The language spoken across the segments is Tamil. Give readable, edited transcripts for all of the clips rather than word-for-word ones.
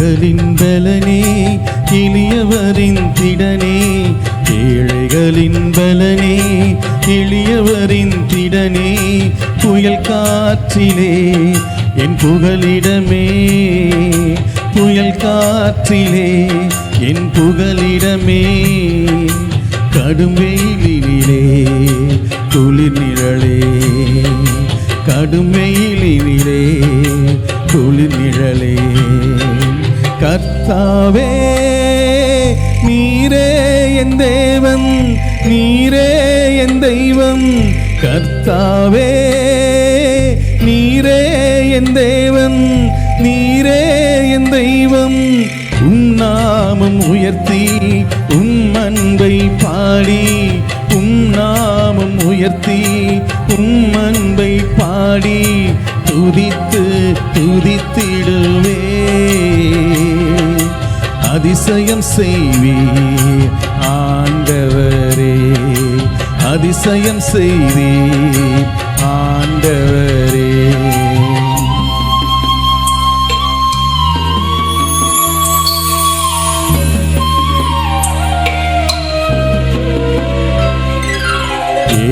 ஏழைகளின் பலனே எளியவரின் திடனே, ஏழைகளின் பலனே எளியவரின் திடனே, புயல் காற்றிலே என் புகலிடமே, புயல் காற்றிலே என் புகலிடமே, கடும் வெயிலினிலே குளிர் நிழலே, கடும் வெயிலினிலே குளிர் நிழலே, கர்த்தாவே நீரே என் தேவன், நீரே என் தெய்வம், கர்த்தாவே நீரே என் தேவன், நீரே என் தெய்வம், உம் நாமம் உயர்த்தி உம் அன்பை பாடி, உம் நாமம் உயர்த்தி உம் அன்பை பாடி துதித்து துதித்திடுவே, அதிசயம் செய்வீர் ஆண்டவரே, அதிசயம் செய்வீர் ஆண்டவரே.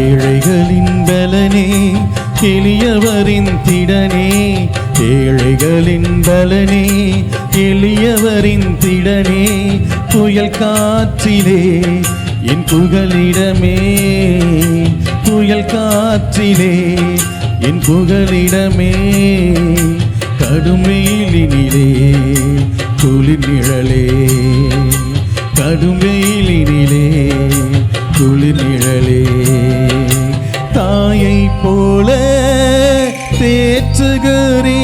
ஏழைகளின் பலனே எளியவரின் திடனே, ஏழைகளின் பலனே எளியவரின் திடனே, புயல் காற்றிலே என் புகலிடமே, புயல் காற்றிலே என் புகலிடமே, கடும் வெயிலினிலே குளிர் நிழலே, கடும் வெயிலினிலே குளிர் நிழலே, தாயை போல தேற்றுகிறீ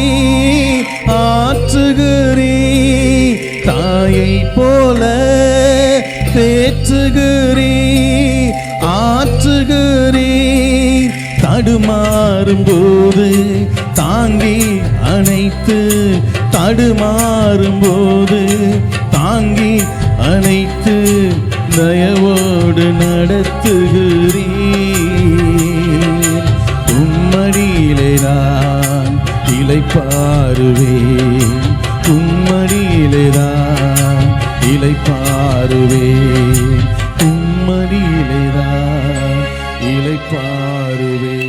ஆற்றுகிறீ, தாயை போல தேற்றுகிறீ ஆற்றுகிறீ, தடுமாறும் போது தாங்கி அணைத்து, தடுமாறும் போது தாங்கி அணைத்து தயவோடு நடத்துகிறீர், உம்மடியிலே நான் இளைப்பாறுவேன், உம்மடியிலே நான் இளைப்பாறுவேன், உம்மடியிலே நான் இளைப்பாறுவேன்.